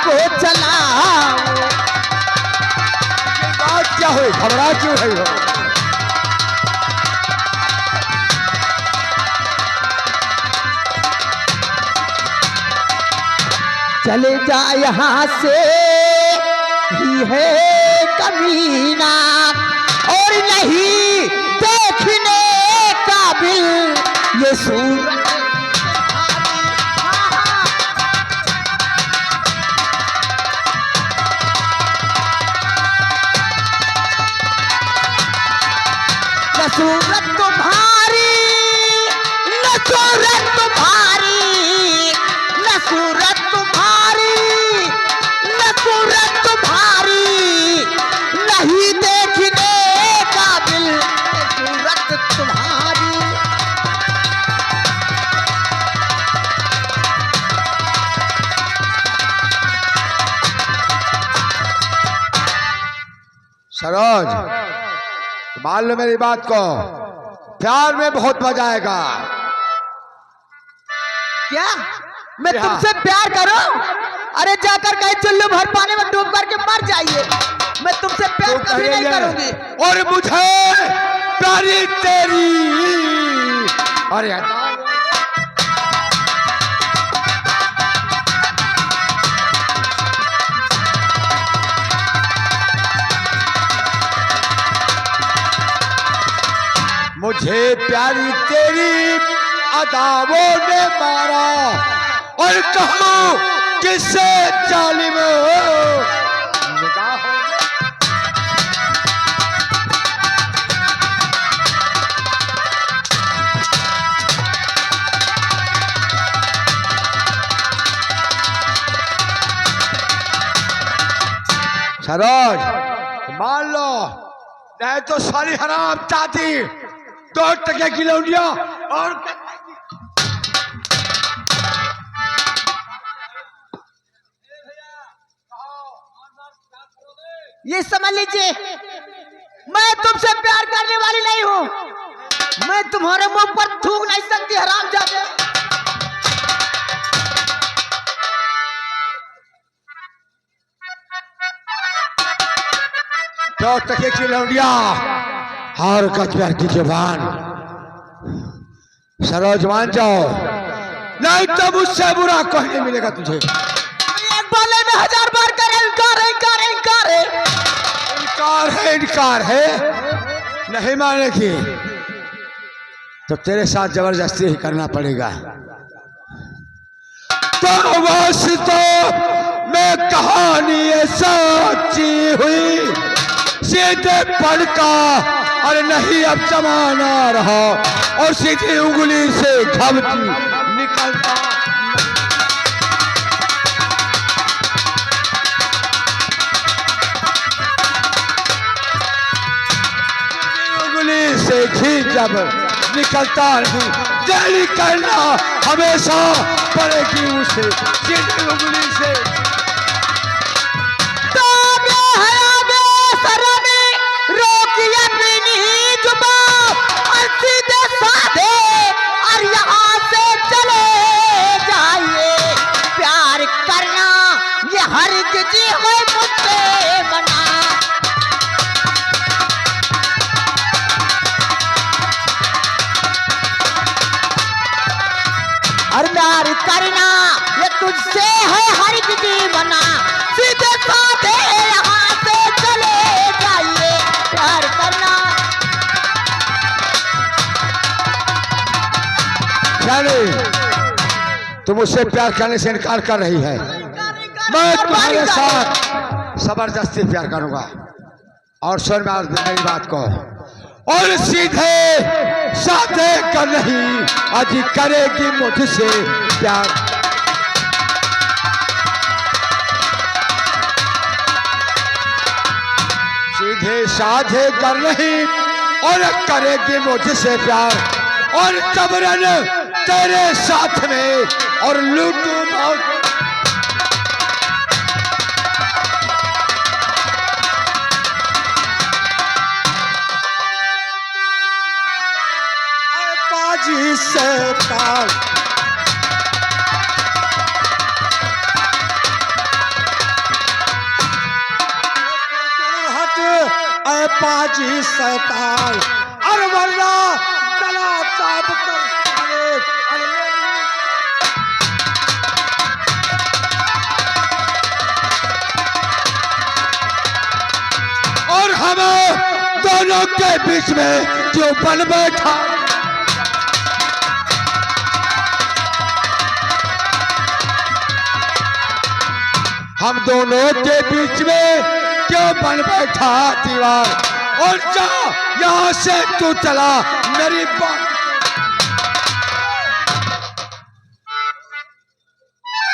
को चलाओ। बात क्या हुई, घबरा क्यों है हो? चले जा यहाँ से ही है कमीना, और नहीं देखने काबिल ये सूरत। न सूरत तुम्हारी, न सूरत तुम्हारी, न सूरत तुम्हारी, न सूरत तुम्हारी, नहीं देखने काबिल सूरत तुम्हारी। सरोज, मान लो मेरी बात को, प्यार में बहुत मजा आएगा। क्या मैं हाँ। तुमसे प्यार करूं? अरे जाकर कहीं चुल्लू भर पानी में डूब करके मर जाइए। मैं तुमसे प्यार कभी नहीं करूंगी। और मुझे प्यारी तेरी। अरे मुझे प्यारी तेरी अदाओं ने मारा, और कहूं किससे जालिम निगाहों ने। सरोज, मान लो नहीं तो सारी हराम चाहती 2 टके की लौंडिया और ये समझ लीजिए, मैं तुमसे प्यार करने वाली नहीं हूं। मैं तुम्हारे मुंह पर थूक नहीं सकती, हरामजादे। दो टके की लौंडिया और कचर की जुबान। सरोज मान जाओ, नहीं तो मुझसे बुरा कोई नहीं मिलेगा तुझे। एक बोले में 1000 बार करे, इनकार है, इनकार है, इनकार है। इनकार है, इनकार है, नहीं मानेगी तो तेरे साथ जबरदस्ती ही करना पड़ेगा। तो बस तो मैं कहानी सच्ची हुई, सीधे पड़का और नहीं अब जमाना रहा, और सीधी उंगली से घबती निकलता। उंगली से घी जब निकलता नहीं, देरी करना हमेशा पड़ेगी उसे, सीधी उंगली से। प्यार करना ये तुझसे है हर जीवना, सीधे साधे यहाँ से चले जाइए। प्यार करना। तुम मुझसे प्यार करने से इनकार कर रही है। मैं तुम्हारे साथ जबरदस्ती प्यार करूंगा। और सुन मेरी बात को, और सीधे साधे कर नहीं आज करेगी मुझसे प्यार। सीधे साधे कर नहीं और करेगी मुझसे प्यार, और जबरन तेरे साथ में और लूटू बहुत। बाजी से ताल पाजी शैतान, अरे वरना गला चाप कर साले, और हमें दोनों के बीच में जो बन बैठा, हम दोनों के बीच में क्यों बन बैठा दीवार, और जा यहां से तू चला मेरी बात।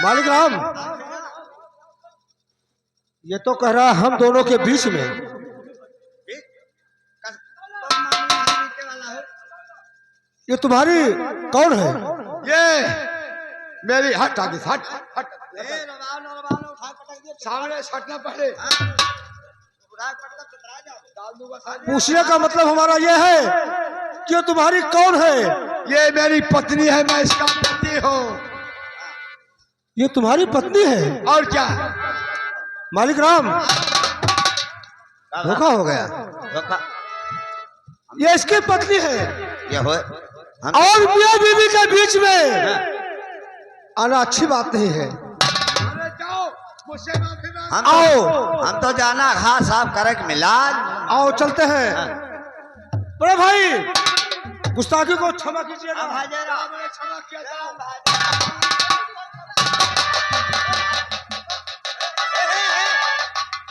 मालिक राम, ये तो कह रहा हम दोनों के बीच में, ये तुम्हारी कौन है? ये मेरी हट आगे, हट हट, सामने सटना पहले, पूछने का मतलब हमारा ये है कि ये तुम्हारी कौन है? ये मेरी पत्नी है, मैं इसका पति हूँ। ये तुम्हारी पत्नी है? और क्या? मालिक राम, धोखा हो गया। धोखा ये इसकी पत्नी है, ये हो और मियां बीवी के बीच में आना अच्छी बात नहीं है। जाओ, मुझसे माफी मांगो। हम आओ। हम तो जाना घास साफ करे के मिलाज। आओ चलते हैं। बड़े भाई, गुस्ताखी को क्षमा कीजिएगा। मैंने क्षमा किया, जाओ।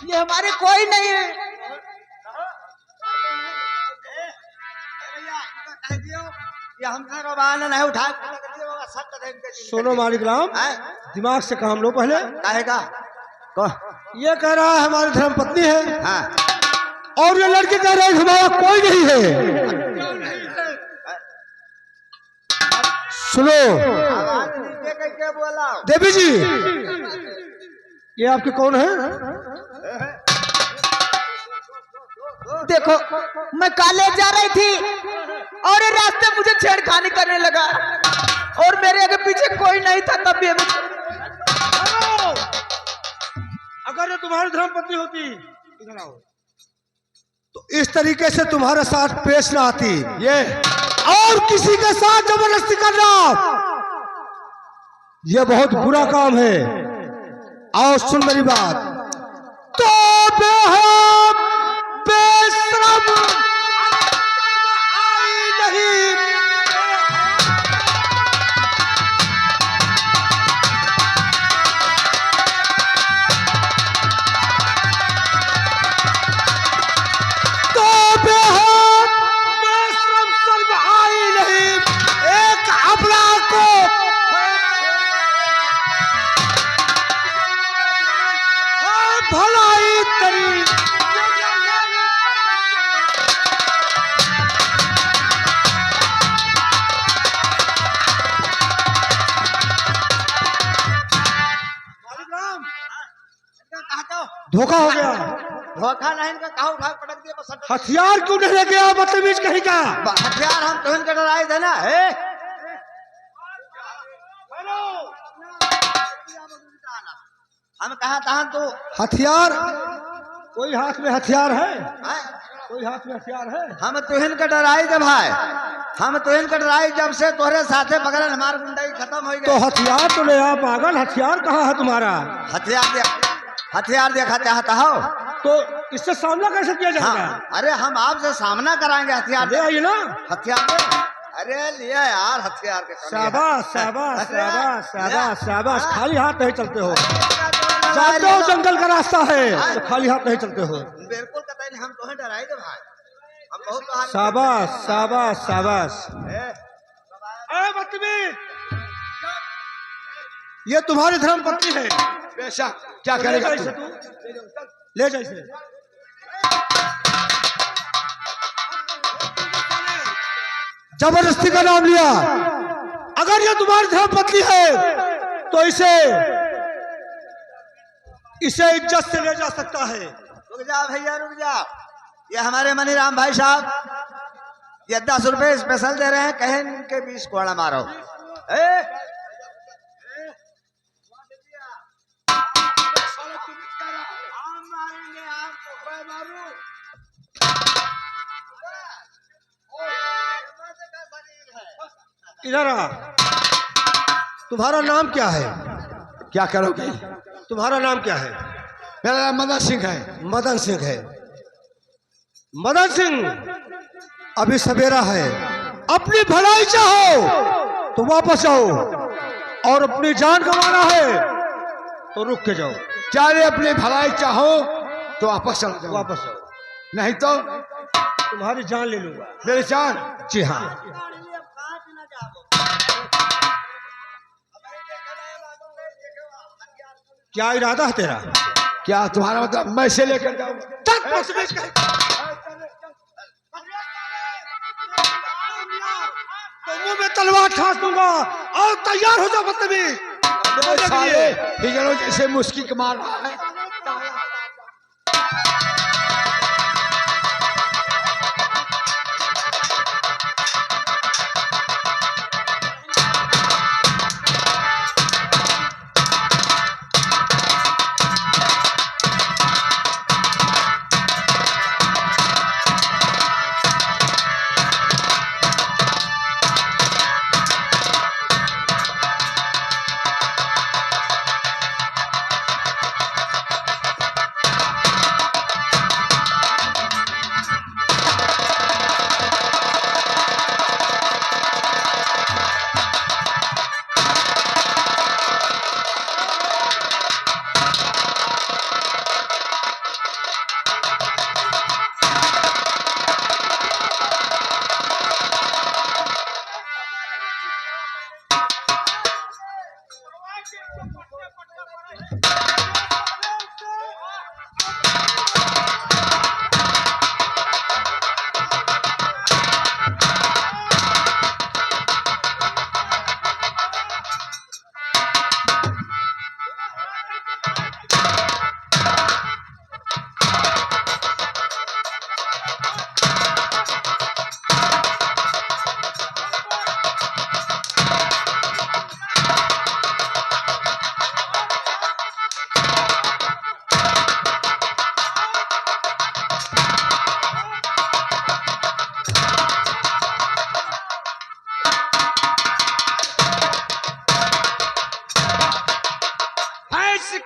ये हमारे कोई नहीं है। हमसे रोबान नहीं उठा। सुनो मालिक राम, दिमाग से काम लो पहले। कहेगा ये कह रहा है हमारी धर्म पत्नी है, हाँ, और ये लड़के कह रहे हैं हमारा कोई नहीं है। सुनो बोला देवी जी, ये आपके कौन है? देखो, मैं कॉलेज जा रही थी और ये रास्ते मुझे छेड़खानी करने लगा, और मेरे आगे पीछे कोई नहीं था। तब भी अगर ये तुम्हारी धर्म पत्नी होती, इधर आओ, तो इस तरीके से तुम्हारे साथ पेश ना आती। ये और किसी के साथ जबरदस्ती करना, यह बहुत बुरा काम है। आओ सुन मेरी बात। तो बेहद बेशरम आई नहीं, तो बेहद बेशरम शर्म आई नहीं, एक अपना को भलाई तरी धोखा हो गया। धोखा नहीं इनका कहा उठा पटक दिया बस। हथियार क्यों नहीं लेके आओ बदतमीज कहीं का? हथियार हम तो इनके डराए थे ना। है हम कहा था तो हथियार कोई हाथ में हथियार है? कोई हाथ में हथियार है? हम तो इनके डराए थे भाई। हम तो इनके डराए जब से तोहरे साथे बगल हमारी गुंडाई खत्म हो गई। तो हथियार तो ले आ पागल, हथियार कहाँ है तुम्हारा? हथियार देखा चाहता हो तो इससे सामना कैसे किया जाएगा? हाँ, अरे हम आपसे सामना कराएंगे। हथियार ले आइए ना। हथियार दे। अरे लिया यार हथियार के कमी है। शाबाश शाबाश शाबाश शाबाश शाबाश, खाली हाथ नहीं चलते हो। जानते जानते हो जंगल का रास्ता है, तो खाली हाथ नहीं चलते हो। बिल्कुल कतई नहीं, हम तुम्हें डराए थे भाई। हम बहुत तुम्हारे शाबाश शाबाश शाबाश। ए, ए बदतमीज, ये तुम्हारी धर्म पत्नी है। बेशक, क्या ले करेगा जा तू? इसे तू, ले जा इसे। जबरदस्ती का नाम लिया। अगर ये तुम्हारी धर्म पत्नी है तो इसे इज्जत से ले जा सकता है। रुक जा भैया रुक जा। ये हमारे मनीराम भाई साहब ये 10 रुपए स्पेशल दे रहे हैं। कहें इनके 20 कोड़ा मारो। इधर आ। तुम्हारा नाम क्या है? क्या करोगे? तुम्हारा नाम क्या है? मेरा नाम मदन सिंह है। मदन सिंह है। मदन सिंह, अभी सवेरा है, अपनी भलाई चाहो तो वापस आओ, और अपनी जान गंवाना है तो रुक के जाओ। चाहे अपनी भलाई चाहो तो वापस चलो जाओ, वापस आओ, नहीं तो तुम्हारी जान ले लूंगा। मेरी जान। जी हाँ। क्या इरादा है तेरा? क्या तुम्हारा मतलब मैं से लेकर जाऊँ? तो मुंह में तलवार ठास दूंगा और तैयार हो जाओ बदतमीज। हिजड़ों जैसे मुस्की के मार रहा है।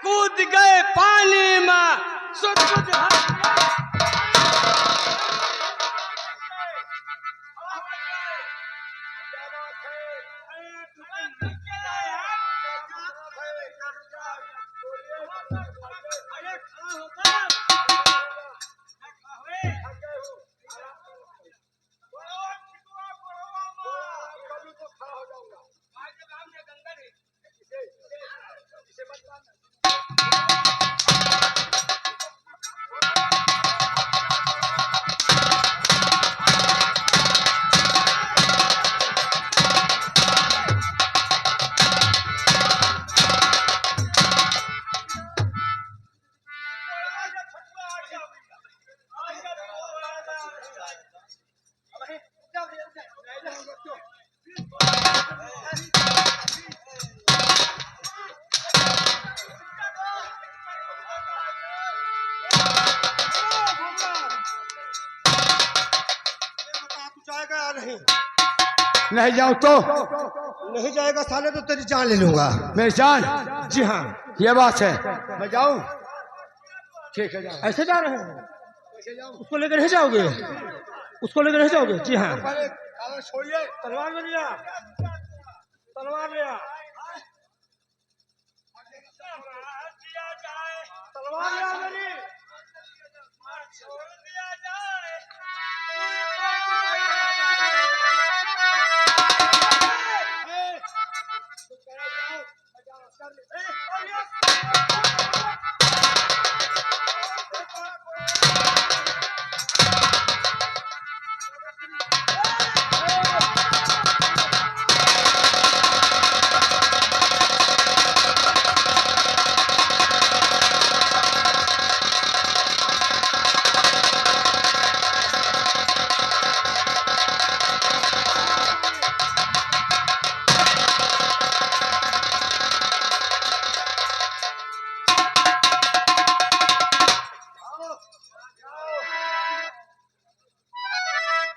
कूद गए पानी में। नहीं जाऊं तो? नहीं जाएगा साले तो तेरी जान ले लूंगा। मेरी जान? जी हाँ, ये बात है। मैं जाऊं? ठीक है, जाऊं। ऐसे जा रहे हैं? उसको लेकर नहीं जाओगे? उसको लेकर नहीं जाओगे? जी हाँ। छोड़िए, तलवार में लिया, तलवार लिया, तलवार लिया मेरी।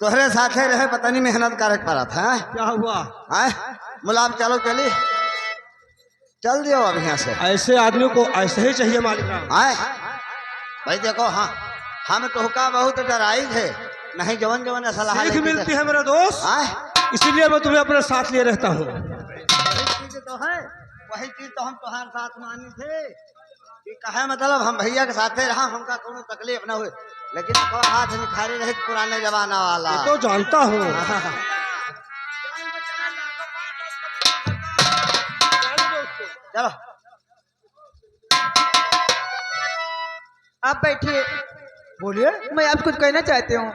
तोहरे साथे रहे पता नहीं मेहनत करे पड़ा था। क्या हुआ? मुलाब चलो चली चल दियो अब यहाँ से। ऐसे आदमी को ऐसे ही चाहिए मालिक राम। भाई देखो, हाँ हम तोहका बहुत डराई थे, नहीं जवन जवन सलाह सीख मिलती है मेरा दोस्त, इसीलिए मैं तुम्हें अपने साथ लिए रहता हूँ। तो है वही चीज तो हम तुम्हारे साथ मानी थे कि कहे मतलब हम भैया के साथे रहा, हमका कोनो तकलीफ न हुई, लेकिन हाथ निखारे रहे पुराने जमाना वाला। ये तो जानता हूँ। चलो आप बैठिए, बोलिए। मैं आपको कुछ कहना चाहती हूँ।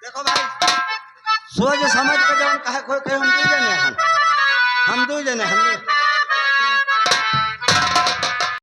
देखो भाई, सोच समझ के जवन कहे कोई कहे हम दू जने